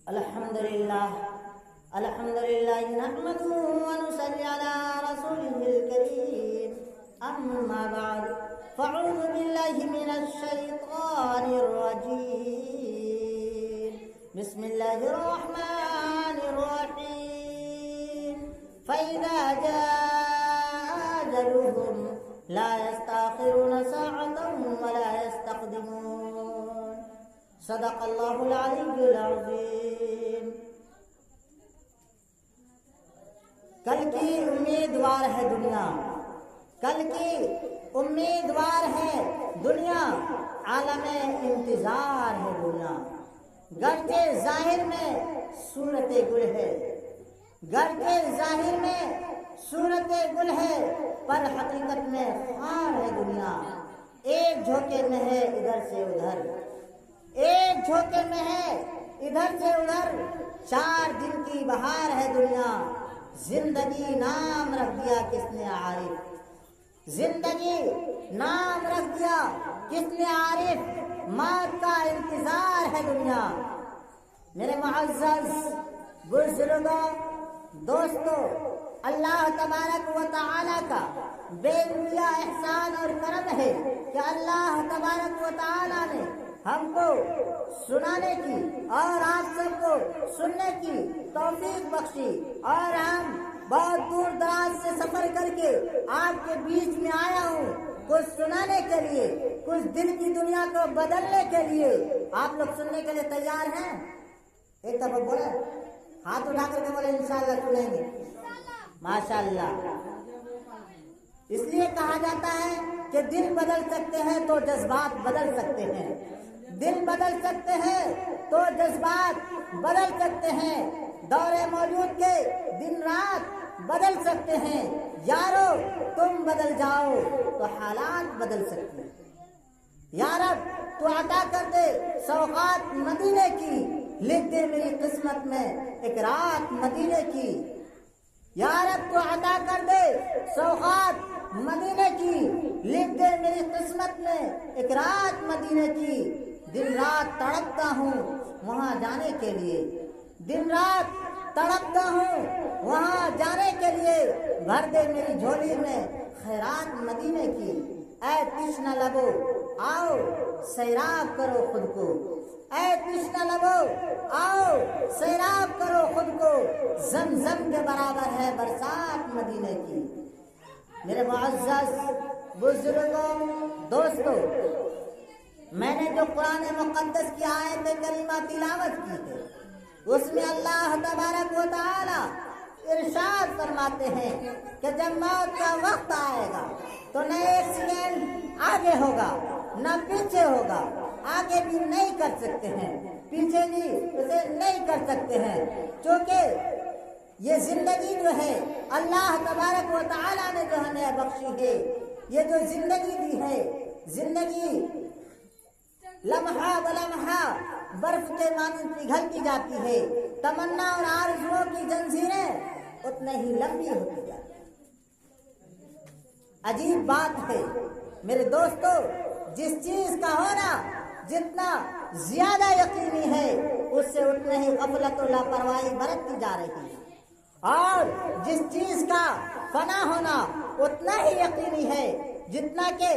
الحمد لله نحمده ونصلي على رسوله الكريم أما بعد فأعوذ بالله من الشيطان الرجيم بسم الله الرحمن الرحيم فإذا جاء أجلهم لا يستأخرون ساعة ولا يستقدمون صدق الله العلي العظيم. کل کی امیدوار ہے دنیا، کل کی امیدوار ہے دنیا، عالم انتظار ہے دنیا. گرچہ ظاہر میں صورت گل ہے، گرچہ ظاہر میں صورت گل ہے، پر حقیقت میں خار ہے دنیا. ایک جھونکے میں ہے ادھر سے ادھر، ایک جھونکے میں ہے ادھر سے ادھر. 4 دن کی بہار ہے دنیا. زندگی نام رکھ دیا کس نے عارف، زندگی نام رکھ دیا کس نے عارف. موت کا انتظار ہے دنیا. میرے معزز بزرگوں، دوستوں، اللہ تبارک و تعالی کا بے انتہا احسان اور کرم ہے کہ اللہ تبارک و تعالی نے ہم کو سنانے کی اور آپ سب کو سننے کی توفیق بخشی، اور ہم بہت دور دراز سے سفر کر کے آپ کے بیچ میں آیا ہوں کچھ سنانے کے لیے، کچھ دل کی دنیا کو بدلنے کے لیے. آپ لوگ سننے کے لیے تیار ہیں؟ ایک دفعہ بولے، ہاتھ اٹھا کر کے بولے انشاءاللہ سنیں گے. ماشاءاللہ. اس لیے کہا جاتا ہے کہ دل بدل سکتے ہیں تو جذبات بدل سکتے ہیں، دل بدل سکتے ہیں تو جذبات بدل سکتے ہیں. دور موجود کے دن رات بدل سکتے ہیں. یارو تم بدل جاؤ تو حالات بدل سکتے ہیں. یا رب تو عطا کر دے سوغات مدینے کی، لکھ دے میری قسمت میں ایک رات مدینے کی. یا رب تو عطا کر دے سوغات مدینے کی، لکھ دے میری قسمت میں ایک رات مدینے کی. دن رات تڑپتا ہوں وہاں جانے کے لیے، دن رات تڑپتا ہوں وہاں جانے کے لیے. بھر دے میری جھولی میں خیرات مدینے کی. اے تشنہ لبو آؤ سیراب کرو خود کو، اے تشنہ لبو آؤ سیراب کرو خود کو. زمزم کے برابر ہے برسات مدینے کی. میرے معزز بزرگوں، دوستوں، میں نے جو قرآن مقدس کی آیت کریمہ تلاوت کی ہے اس میں اللہ تبارک و تعالی ارشاد فرماتے ہیں کہ جب موت کا وقت آئے گا تو نہ ایک سیکنڈ آگے ہوگا نہ پیچھے ہوگا. آگے بھی نہیں کر سکتے ہیں، پیچھے بھی اسے نہیں کر سکتے ہیں، کیونکہ یہ زندگی جو ہے اللہ تبارک و تعالی نے جو ہمیں بخشی ہے، یہ جو زندگی دی ہے، زندگی لمحہ بلمحہ برف کے مانند پگھلتی جاتی ہے. تمنا اور آرزوؤں کی زنجیریں اتنے ہی لمبی ہوتی جاتی ہیں. عجیب بات ہے میرے دوستو، جس چیز کا ہونا جتنا زیادہ یقینی ہے اس سے اتنے ہی غفلت و لاپرواہی برتتی جا رہی ہے، اور جس چیز کا فنا ہونا اتنا ہی یقینی ہے جتنا کہ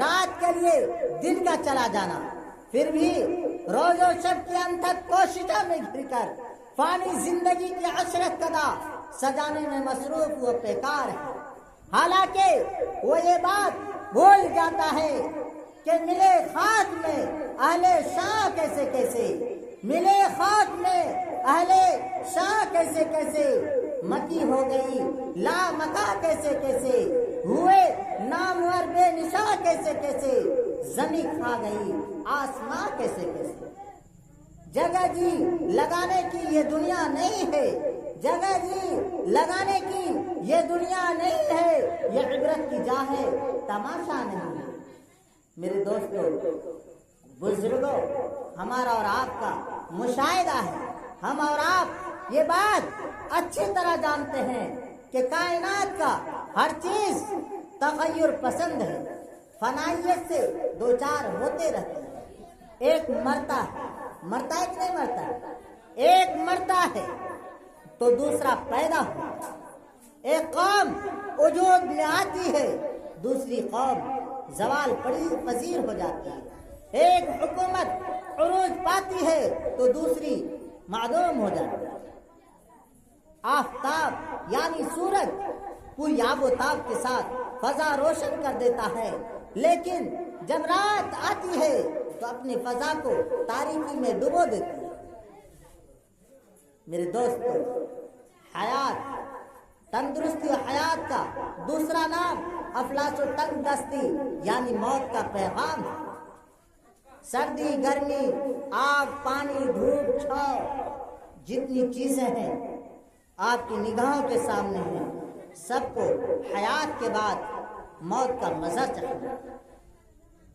رات کے لیے دن کا چلا جانا. پھر بھی روز و شب کی انتھک کوششوں میں گر کر فانی زندگی کی عشرت قدا سجانے میں مصروف و بیکار ہے. حالانکہ وہ یہ بات بھول جاتا ہے کہ ملے خاک میں اہل شاہ کیسے کیسے، ملے خاک میں اہل شاہ کیسے کیسے، مکی ہو گئی لا مکا کیسے کیسے، ہوئے نامور بے نشاں کیسے کیسے، زمین کھا گئی آسماں کیسے کیسے. جگہ جی لگانے کی یہ دنیا نہیں ہے، جگہ جی لگانے کی یہ دنیا نہیں ہے، یہ عبرت کی جا ہے تماشا نہیں ہے. میرے دوستوں، بزرگوں، ہمارا اور آپ کا مشاہدہ ہے، ہم اور آپ یہ بات اچھی طرح جانتے ہیں کہ کائنات کا ہر چیز تغیر پسند ہے، فنائیت سے دو چار ہوتے رہتے ہیں. ایک مرتا ہے کہ نہیں مرتا ہے؟ ایک مرتا ہے تو دوسرا پیدا ہوتا ہے، ایک قوم وجود میں آتی ہے، دوسری قوم زوال پذیر ہو جاتی ہے، ایک حکومت عروج پاتی ہے تو دوسری معدوم ہو جاتی ہے۔ آفتاب یعنی سورج پوری آب و تاب کے ساتھ فضا روشن کر دیتا ہے، لیکن جب رات آتی ہے تو اپنی فضا کو تاریکی میں ڈبو دیتی ہے۔ میرے دوستو، حیات، تندرستی و حیات کا دوسرا نام افلاس و تنگ دستی یعنی موت کا پیغام ہے۔ سردی، گرمی، آگ، پانی، دھوپ، چھاؤ، جتنی چیزیں ہیں آپ کی نگاہوں کے سامنے ہیں، سب کو حیات کے بعد موت کا مزہ چکھنا۔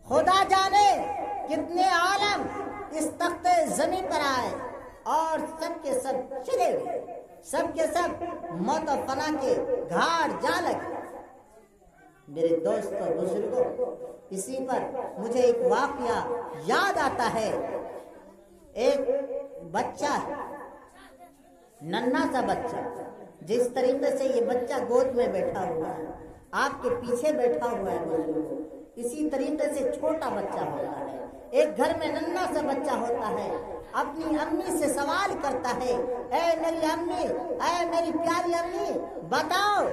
خدا جانے کتنے عالم اس تختے زمین پر آئے اور سب کے سب چلے گئے، سب کے سب موت و فنا کے گھاٹ جا لگے۔ میرے دوستوں، بزرگوں، اسی پر مجھے ایک واقعہ یاد آتا ہے۔ ایک بچہ ہے، ننھا سا بچہ، جس طریقے سے یہ بچہ گود میں بیٹھا ہوا ہے، آپ کے پیچھے بیٹھا ہوا ہے بزرگوں، اسی طریقے سے چھوٹا بچہ ہوتا ہے۔ ایک گھر میں ننھا سا بچہ ہوتا ہے، اپنی امی سے سوال کرتا ہے، اے میری امی، اے میری پیاری امی، بتاؤ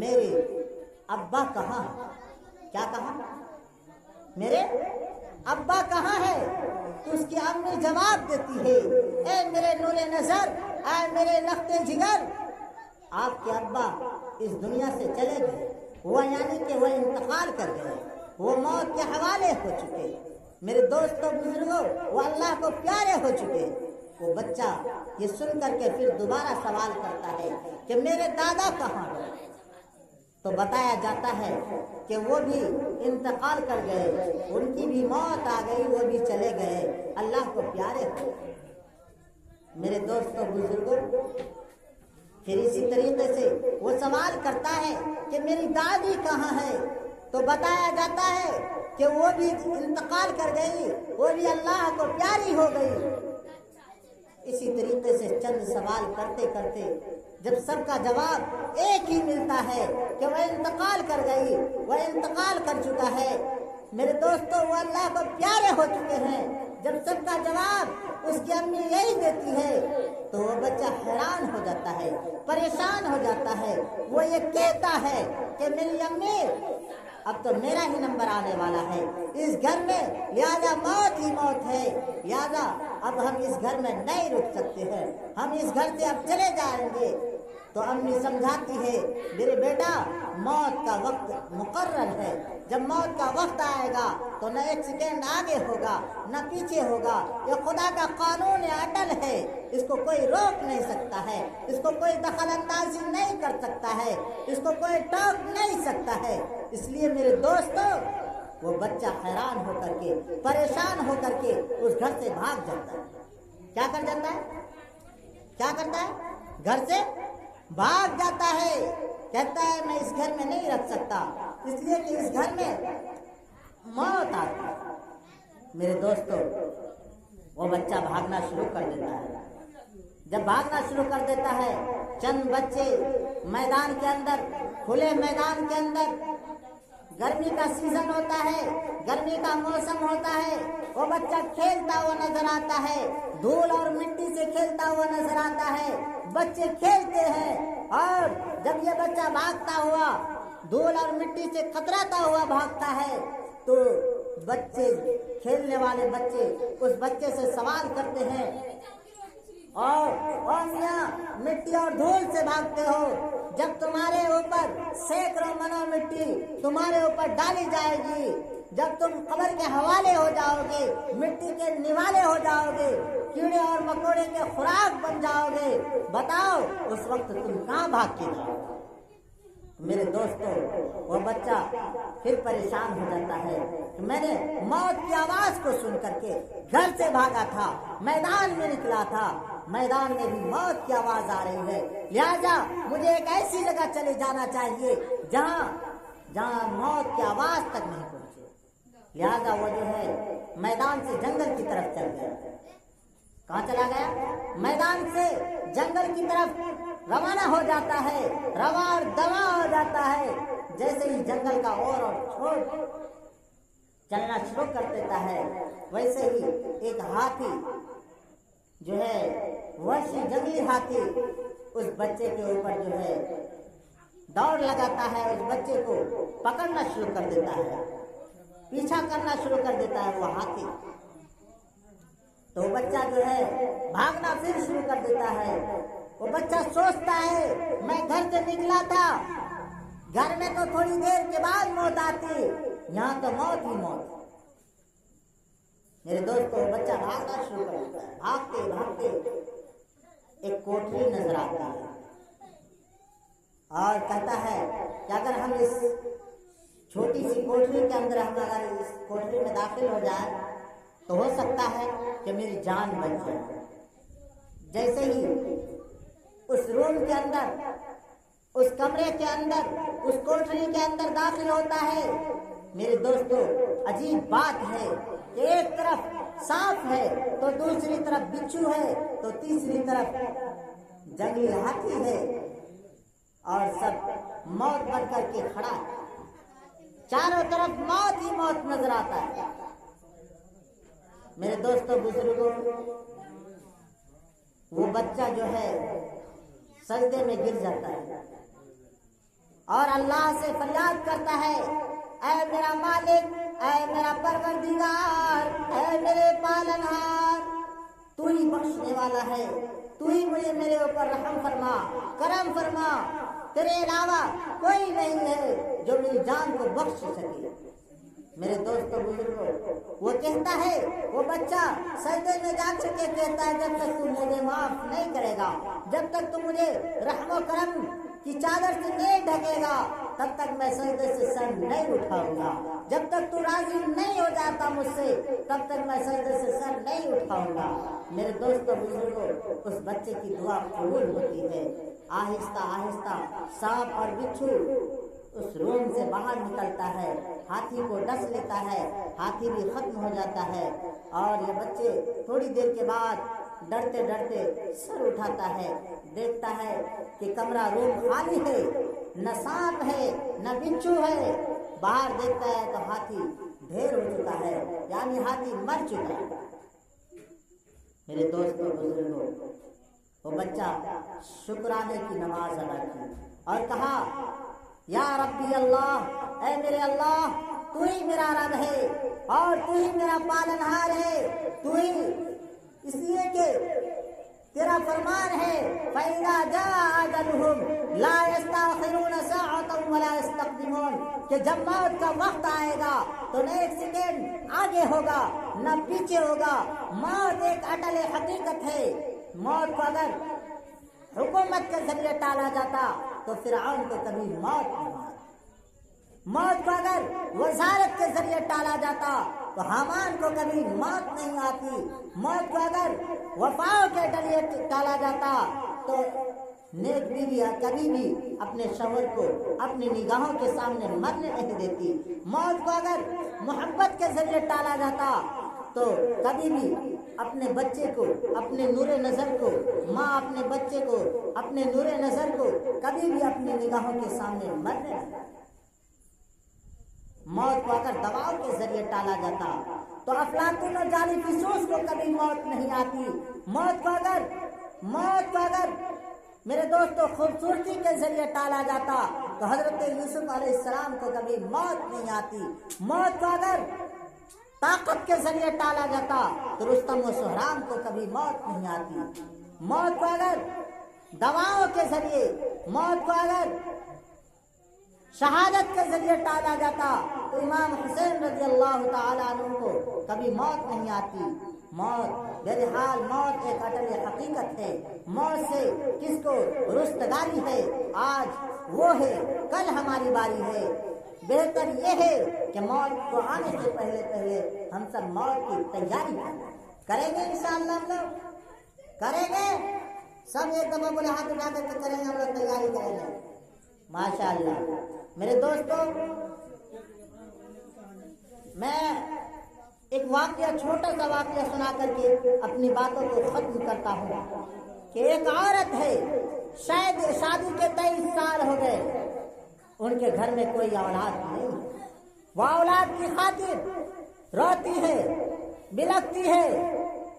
میرے ابا کہاں ہے؟ کیا کہا؟ میرے ابا کہاں ہے؟ تو اس کی امی جواب دیتی ہے، اے میرے نور نظر، اے میرے لخت جگر، آپ کے ابا اس دنیا سے چلے گئے، وہ یعنی کہ وہ انتقال کر گئے، وہ موت کے حوالے ہو چکے۔ میرے دوستوں، بزرگوں، وہ اللہ کو پیارے ہو چکے۔ وہ بچہ یہ سن کر کے پھر دوبارہ سوال کرتا ہے کہ میرے دادا کہاں ہیں؟ تو بتایا جاتا ہے کہ وہ بھی انتقال کر گئے، ان کی بھی موت آ گئی، وہ بھی چلے گئے، اللہ کو پیارے ہو۔ میرے دوستوں، بزرگوں، پھر اسی طریقے سے وہ سوال کرتا ہے کہ میری دادی کہاں ہے؟ تو بتایا جاتا ہے کہ وہ بھی انتقال کر گئی، وہ بھی اللہ کو پیاری ہو گئی۔ اسی طریقے سے چند سوال کرتے کرتے جب سب کا جواب ایک ہی ملتا ہے کہ وہ انتقال کر گئی، وہ انتقال کر چکا ہے، میرے دوستوں، وہ اللہ کو پیارے ہو چکے ہیں، جب سب کا جواب اس کی امی یہی دیتی ہے تو وہ بچہ حیران ہو جاتا ہے، پریشان ہو جاتا ہے۔ وہ یہ کہتا ہے کہ میری امی، اب تو میرا ہی نمبر آنے والا ہے اس گھر میں، لہذا موت ہی موت ہے، لہذا اب ہم اس گھر میں نہیں رک سکتے ہیں، ہم اس گھر سے اب چلے جائیں گے۔ تو امی سمجھاتی ہے، میرے بیٹا، موت کا وقت مقرر ہے، جب موت کا وقت آئے گا تو نہ ایک سیکنڈ آگے ہوگا نہ پیچھے ہوگا، یہ خدا کا قانون اٹل ہے، اس کو کوئی روک نہیں سکتا ہے، اس کو کوئی دخل اندازی نہیں کر سکتا ہے، اس کو کوئی ٹوک نہیں سکتا ہے۔ اس لیے میرے دوستوں، وہ بچہ حیران ہو کر کے، پریشان ہو کر کے اس گھر سے بھاگ جاتا ہے۔ کیا کر جاتا ہے؟ کیا کرتا ہے؟ گھر سے بھاگ جاتا ہے، کہتا ہے میں اس گھر میں نہیں رکھ سکتا، اس لیے کہ اس گھر میں موت آتی ہے۔ میرے دوستوں، وہ بچہ بھاگنا شروع کر دیتا ہے۔ جب بھاگنا شروع کر دیتا ہے، چند بچے میدان کے اندر، کھلے میدان کے اندر، گرمی کا سیزن ہوتا ہے، گرمی کا موسم ہوتا ہے، وہ بچہ کھیلتا ہوا نظر آتا ہے، دھول اور مٹی سے کھیلتا ہوا نظر آتا ہے۔ بچے کھیلتے ہیں اور جب یہ بچہ بھاگتا ہوا، دھول اور مٹی سے کتراتا ہوا بھاگتا ہے، تو بچے، کھیلنے والے بچے اس بچے سے سوال کرتے ہیں، اور میاں، مٹی اور دھول سے بھاگتے ہو، جب تمہارے اوپر سینکڑوں منوں مٹی تمہارے اوپر ڈالی جائے گی، جب تم قبر کے حوالے ہو جاؤ گے، مٹی کے نوالے ہو جاؤ گے، کیڑے اور مکوڑے کے خوراک بن جاؤ گے، بتاؤ اس وقت تم کہاں بھاگ کے جاؤ؟ میرے دوستوں، وہ بچہ پھر پریشان ہو جاتا ہے کہ میں نے موت کی آواز کو سن کر کے گھر سے بھاگا تھا، میدان میں نکلا تھا، میدان میں بھی موت کی آواز آ رہی ہے، لہذا مجھے ایک ایسی جگہ چلے جانا چاہیے جہاں موت کی آواز تک نہیں پہنچے۔ لہذا وہ جو ہے میدان سے جنگل کی طرف چل گیا۔ کہاں چلا گیا؟ میدان سے جنگل کی طرف روانہ ہو جاتا ہے، رواں اور دواں ہو جاتا ہے۔ جیسے ہی جنگل کا اور چھوڑ چلنا شروع کر دیتا ہے، ویسے ہی ایک ہاتھی جو ہے، وحشی جنگلی ہاتھی، اس بچے کے اوپر جو ہے دوڑ لگاتا ہے، اس بچے کو پکڑنا شروع کر دیتا ہے، پیچھا کرنا شروع کر دیتا ہے وہ ہاتھی۔ تو وہ بچہ جو ہے بھاگنا پھر شروع کر دیتا ہے۔ وہ بچہ سوچتا ہے میں گھر سے نکلا تھا، گھر میں تو تھوڑی دیر کے بعد موت آتی، یہاں تو موت ہی موت۔ میرے دوستو، وہ بچہ بھاگنا شروع کر دیتا ہے، بھاگتے بھاگتے ایک کوٹری نظر آتا ہے اور کہتا ہے کہ اگر ہم اس چھوٹی سی کوٹری کے اندر اگر اس کوٹری میں داخل ہو جائے تو ہو سکتا ہے کہ میری جان بچ جائے۔ جیسے ہی اس روم کے اندر، اس کمرے کے اندر، اس کوٹری کے اندر داخل ہوتا ہے، میرے دوستو عجیب بات ہے کہ ایک طرف سانپ ہے تو دوسری طرف بچھو ہے تو تیسری طرف جنگلی ہاتھی ہے، اور سب موت بن کر کے کھڑا ہے، چاروں طرف موت ہی موت نظر آتا ہے۔ میرے دوستوں بزرگوں، وہ بچہ جو ہے سجدے میں گر جاتا ہے اور اللہ سے فریاد کرتا ہے، اے میرا مالک، اے میرا پروردگار، اے میرے پالنہار، تو ہی بخشنے والا ہے، تو ہی مجھے میرے اوپر رحم فرما، کرم فرما، تیرے علاوہ کوئی نہیں ہے جو میری جان کو بخش سکے۔ میرے دوستوں بزرگوں، وہ کہتا ہے، وہ بچہ سجدے میں جا کر کے کہتا ہے، جب تک تو مجھے معاف نہیں کرے گا، جب تک تو مجھے رحم و کرم کی چادر سے نہیں ڈھکے گا، تب تک میں سجدے سے سر نہیں اٹھاؤں گا، جب تک تو راضی نہیں ہو جاتا مجھ سے، تب تک میں سجدے سے سر نہیں اٹھاؤں گا۔ میرے دوستوں بزرگوں، اس بچے کی دعا قبول ہوتی ہے۔ آہستہ آہستہ سانپ اور بچھو اس روم سے باہر نکلتا ہے، ہاتھی کو ڈس لیتا ہے، ہاتھی بھی ختم ہو جاتا ہے، اور یہ بچے تھوڑی دیر کے بعد ڈرتے ڈرتے سر اٹھاتا ہے، دیکھتا ہے کہ کمرہ روم خالی ہے، نہ سانپ ہے نہ بچھو ہے۔ باہر دیکھتا ہے تو ہاتھی ڈھیر ہو چکا ہے، یعنی ہاتھی مر چکا ہے۔ میرے دوستوں بزرگوں، وہ بچہ شکرانے کی نماز ادا کی اور کہا، یا ربی اللہ، اے میرے اللہ، تو ہی میرا رب ہے اور تو ہی میرا پالنہار ہے، تو ہی، اس لیے کہ تیرا فرمان ہے، فَإِذَا جَاءَ أَجَلُهُمْ لَا يَسْتَأْخِرُونَ سَاعَةً وَلَا يَسْتَقْدِمُونَ، کہ جب موت کا وقت آئے گا تو نہ ایک سیکنڈ آگے ہوگا نہ پیچھے ہوگا۔ موت ایک اٹل حقیقت ہے۔ موت کو اگر حکومت کے ذریعے ٹالا جاتا تو فرعون کو کبھی موت نہیں آتی، موت کو اگر وزارت کے ذریعے ٹالا جاتا تو حامان کو کبھی موت نہیں آتی، موت کو اگر وفاؤں کے ذریعے ٹالا جاتا تو نیک بیوی کبھی بھی اپنے شوہر کو اپنی نگاہوں کے سامنے مرنے نہیں دیتی، موت کو اگر محبت کے ذریعے ٹالا جاتا تو کبھی بھی اپنے بچے کو، اپنے نور نظر کو، ماں اپنے بچے کو، اپنے نور نظر کو کبھی بھی اپنی نگاہوں کے سامنے مرنے نہیں دیتی۔ موت کو اگر دواؤں کے ذریعے ٹالا جاتا تو افلاطون اور جعلی فسوس کو کبھی موت نہیں آتی۔ موت کو اگر میرے دوستوں خوبصورتی کے ذریعے ٹالا جاتا تو حضرت یوسف علیہ السلام کو کبھی موت نہیں آتی۔ موت کو اگر طاقت کے ذریعے ٹالا جاتا تو رستم و سہرام کو کبھی موت نہیں آتی۔ موت کو اگر دواؤں کے ذریعے، موت کو اگر شہادت کے ذریعے ٹالا جاتا تو امام حسین رضی اللہ تعالیٰ عنہ کو کبھی موت نہیں آتی۔ موت، بہرحال موت ایک اٹل حقیقت ہے۔ موت سے کس کو رستگاری ہے؟ آج وہ ہے، کل ہماری باری ہے۔ بہتر یہ ہے کہ موت کو آنے سے پہلے پہلے ہم سب موت کی تیاری کریں گے۔ انشاءاللہ ہم لوگ کریں گے، سب ایک دفعہ بولے ہاتھ اٹھا کر کے کریں گے، ہم لوگ تیاری کریں گے ماشاءاللہ۔ میرے دوستوں، میں ایک واقعہ، چھوٹا سا واقعہ سنا کر کے اپنی باتوں کو ختم کرتا ہوں کہ ایک عورت ہے، شاید شادی کے 23 سال ہو گئے، ان کے گھر میں کوئی اولاد نہیں، وہ اولاد کی خاطر روتی ہے، بلکتی ہے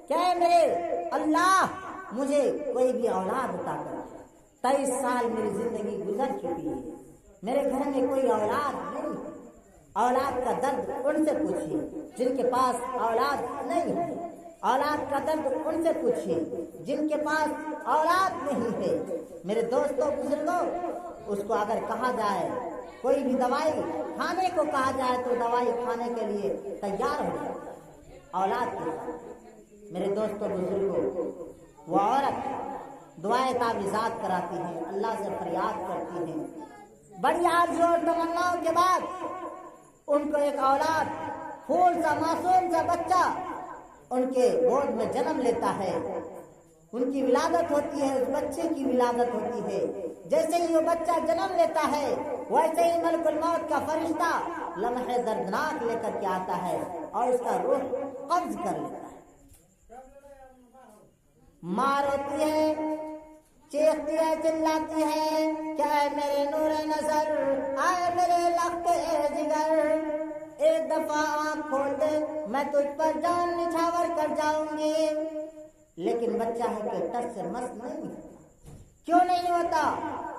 کہ اے میرے اللہ مجھے کوئی بھی اولاد عطا کر۔ 23 سال میری زندگی گزر چکی ہے، میرے گھر میں کوئی اولاد نہیں۔ اولاد کا درد ان سے پوچھیے جن کے پاس اولاد نہیں ہے، اولاد کا درد ان سے پوچھیے جن کے پاس اولاد نہیں ہے۔ میرے دوستوں بزرگوں، اس کو اگر کہا جائے کوئی بھی دوائی کھانے کو کہا جائے تو دوائی کھانے کے لیے تیار ہو جائے اولاد کے ساتھ۔ میرے دوستوں بزرگوں، وہ عورت دعائیں تعویذات کراتی ہے، اللہ سے فریاد کرتی ہے، بڑی آرزو اور تمناؤں کے بعد ان کو ایک اولاد، پھول سا معصوم سا بچہ ان کے گود میں جنم لیتا ہے، ان کی ولادت ہوتی ہے، اس بچے کی ولادت ہوتی ہے۔ جیسے ہی وہ بچہ جنم لیتا ہے ویسے ہی ملک الموت کا فرشتہ لمحے دردناک لے کر کے آتا ہے اور اس کا روح قبض کر لیتا ہے۔ ماں روتی ہے، چیختی ہے، چلاتی ہے کہ اے میرے نور نظر، اے میرے لخت جگر، ایک دفعہ آنکھ کھول دے، میں تجھ پر جان نچھاور کر جاؤں گی۔ لیکن بچہ ہے کہ ٹس سے مس نہیں ہوتا۔ کیوں نہیں ہوتا؟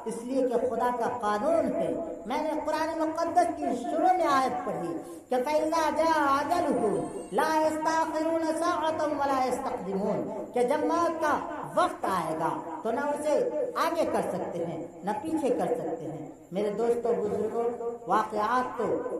اس لیے کہ خدا کا قانون ہے۔ میں نے قرآن مقدس کی شروع میں آیت پڑھی کہ فَإِذَا جَاءَ أَجَلُهُمْ لَا يَسْتَأْخِرُونَ سَاعَةً وَلَا يَسْتَقْدِمُونَ، کہ جب موت کا وقت آئے گا تو نہ اسے آگے کر سکتے ہیں نہ پیچھے کر سکتے ہیں۔ میرے دوستوں بزرگوں، واقعات تو